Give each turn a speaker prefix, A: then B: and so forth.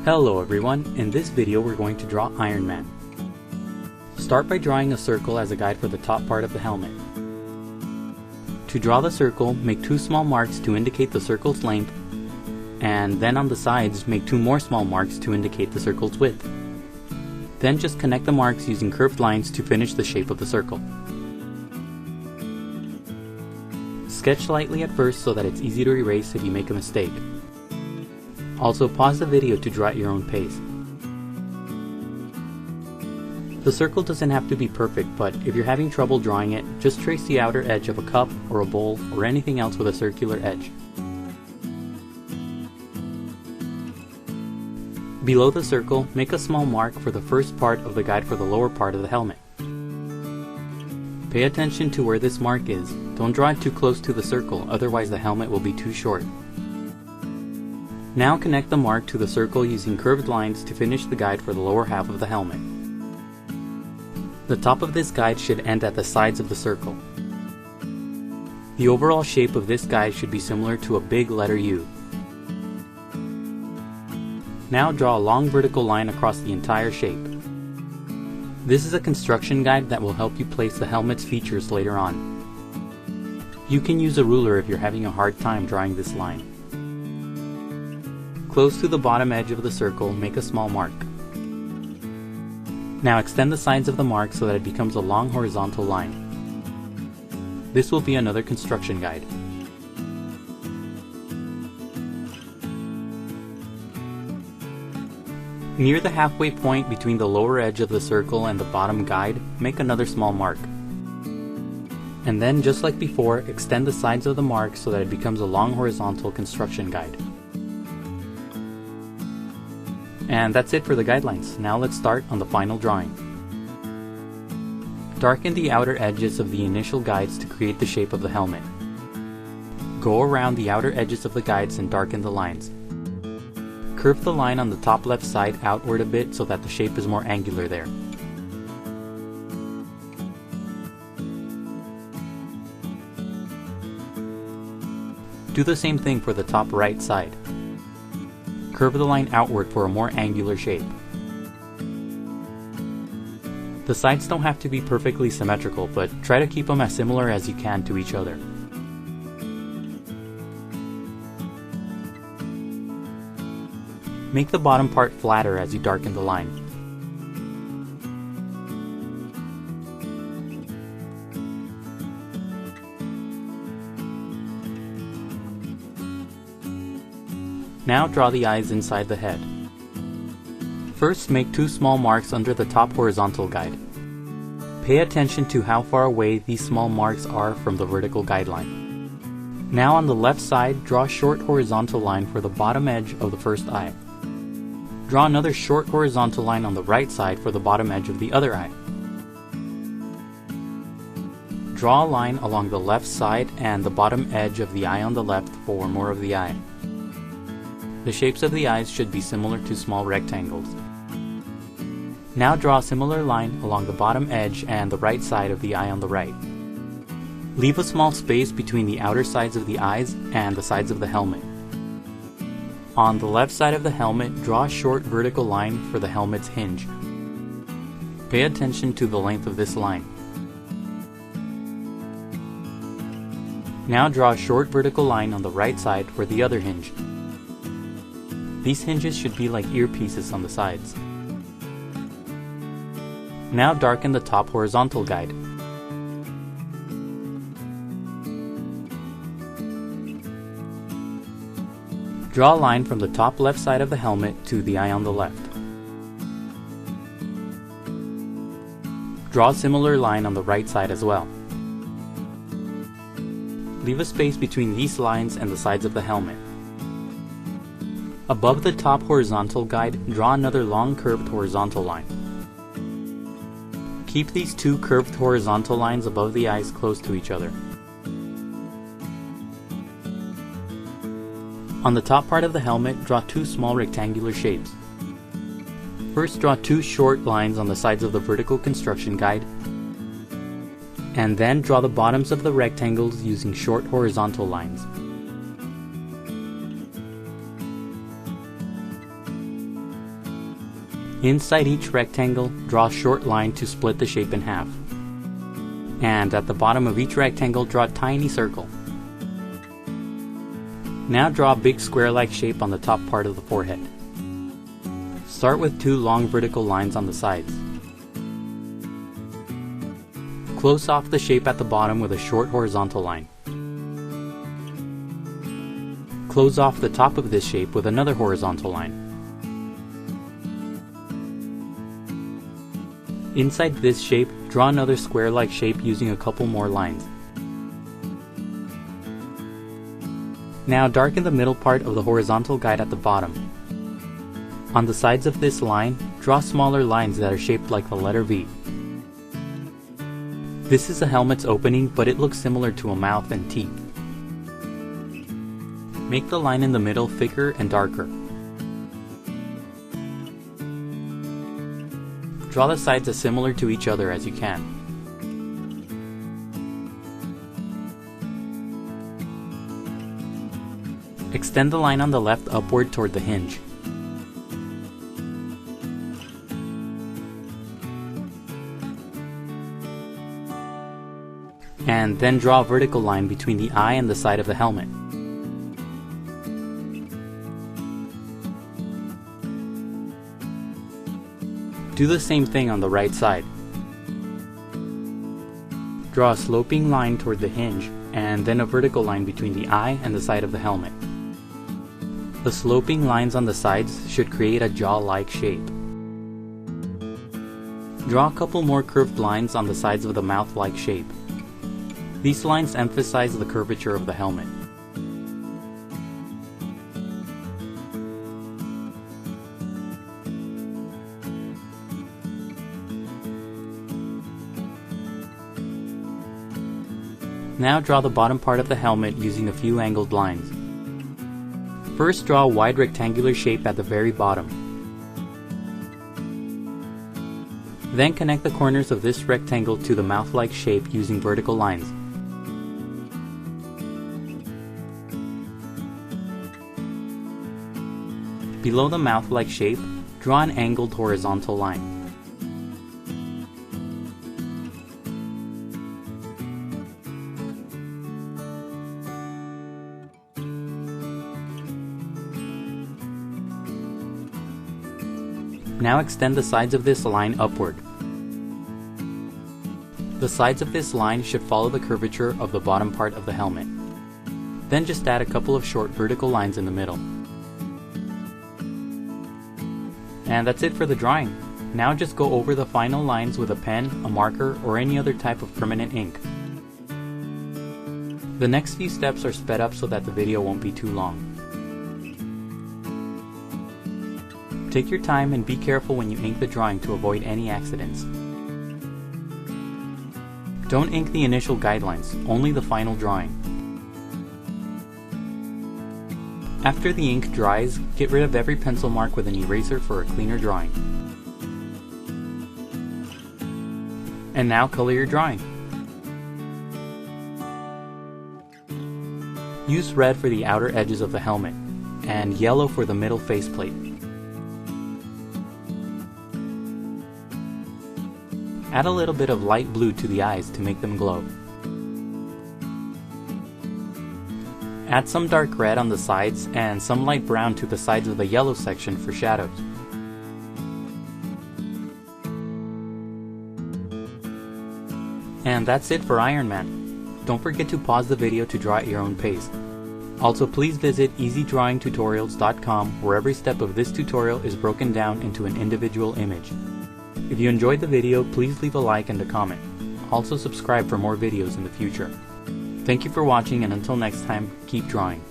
A: Hello everyone, in this video we're going to draw Iron Man. Start by drawing a circle as a guide for the top part of the helmet. To draw the circle, make two small marks to indicate the circle's length, and then on the sides make two more small marks to indicate the circle's width. Then just connect the marks using curved lines to finish the shape of the circle. Sketch lightly at first so that it's easy to erase if you make a mistake. Also pause the video to draw at your own pace. The circle doesn't have to be perfect, but if you're having trouble drawing it, just trace the outer edge of a cup or a bowl or anything else with a circular edge. Below the circle, make a small mark for the first part of the guide for the lower part of the helmet. Pay attention to where this mark is. Don't draw it too close to the circle, otherwise the helmet will be too short. Now connect the mark to the circle using curved lines to finish the guide for the lower half of the helmet. The top of this guide should end at the sides of the circle. The overall shape of this guide should be similar to a big letter U. Now draw a long vertical line across the entire shape. This is a construction guide that will help you place the helmet's features later on. You can use a ruler if you're having a hard time drawing this line. Close to the bottom edge of the circle, make a small mark. Now extend the sides of the mark so that it becomes a long horizontal line. This will be another construction guide. Near the halfway point between the lower edge of the circle and the bottom guide, make another small mark. And then, just like before, extend the sides of the mark so that it becomes a long horizontal construction guide. And that's it for the guidelines. Now let's start on the final drawing. Darken the outer edges of the initial guides to create the shape of the helmet. Go around the outer edges of the guides and darken the lines. Curve the line on the top left side outward a bit so that the shape is more angular there. Do the same thing for the top right side. Curve the line outward for a more angular shape. The sides don't have to be perfectly symmetrical, but try to keep them as similar as you can to each other. Make the bottom part flatter as you darken the line. Now draw the eyes inside the head. First, make two small marks under the top horizontal guide. Pay attention to how far away these small marks are from the vertical guideline. Now on the left side, draw a short horizontal line for the bottom edge of the first eye. Draw another short horizontal line on the right side for the bottom edge of the other eye. Draw a line along the left side and the bottom edge of the eye on the left for more of the eye. The shapes of the eyes should be similar to small rectangles. Now draw a similar line along the bottom edge and the right side of the eye on the right. Leave a small space between the outer sides of the eyes and the sides of the helmet. On the left side of the helmet, draw a short vertical line for the helmet's hinge. Pay attention to the length of this line. Now draw a short vertical line on the right side for the other hinge. These hinges should be like earpieces on the sides. Now darken the top horizontal guide. Draw a line from the top left side of the helmet to the eye on the left. Draw a similar line on the right side as well. Leave a space between these lines and the sides of the helmet. Above the top horizontal guide, draw another long curved horizontal line. Keep these two curved horizontal lines above the eyes close to each other. On the top part of the helmet, draw two small rectangular shapes. First, draw two short lines on the sides of the vertical construction guide, and then draw the bottoms of the rectangles using short horizontal lines. Inside each rectangle, draw a short line to split the shape in half. And at the bottom of each rectangle, draw a tiny circle. Now draw a big square-like shape on the top part of the forehead. Start with 2 long vertical lines on the sides. Close off the shape at the bottom with a short horizontal line. Close off the top of this shape with another horizontal line. Inside this shape, draw another square-like shape using a couple more lines. Now darken the middle part of the horizontal guide at the bottom. On the sides of this line, draw smaller lines that are shaped like the letter V. This is the helmet's opening, but it looks similar to a mouth and teeth. Make the line in the middle thicker and darker. Draw the sides as similar to each other as you can. Extend the line on the left upward toward the hinge. And then draw a vertical line between the eye and the side of the helmet. Do the same thing on the right side. Draw a sloping line toward the hinge, and then a vertical line between the eye and the side of the helmet. The sloping lines on the sides should create a jaw-like shape. Draw a couple more curved lines on the sides of the mouth-like shape. These lines emphasize the curvature of the helmet. Now draw the bottom part of the helmet using a few angled lines. First, draw a wide rectangular shape at the very bottom. Then connect the corners of this rectangle to the mouth-like shape using vertical lines. Below the mouth-like shape, draw an angled horizontal line. Now extend the sides of this line upward. The sides of this line should follow the curvature of the bottom part of the helmet. Then just add a couple of short vertical lines in the middle. And that's it for the drawing. Now just go over the final lines with a pen, a marker, or any other type of permanent ink. The next few steps are sped up so that the video won't be too long. Take your time and be careful when you ink the drawing to avoid any accidents. Don't ink the initial guidelines, only the final drawing. After the ink dries, get rid of every pencil mark with an eraser for a cleaner drawing. And now color your drawing. Use red for the outer edges of the helmet, and yellow for the middle faceplate. Add a little bit of light blue to the eyes to make them glow. Add some dark red on the sides and some light brown to the sides of the yellow section for shadows. And that's it for Iron Man. Don't forget to pause the video to draw at your own pace. Also, please visit easydrawingtutorials.com, where every step of this tutorial is broken down into an individual image. If you enjoyed the video, please leave a like and a comment. Also subscribe for more videos in the future. Thank you for watching, and until next time, keep drawing.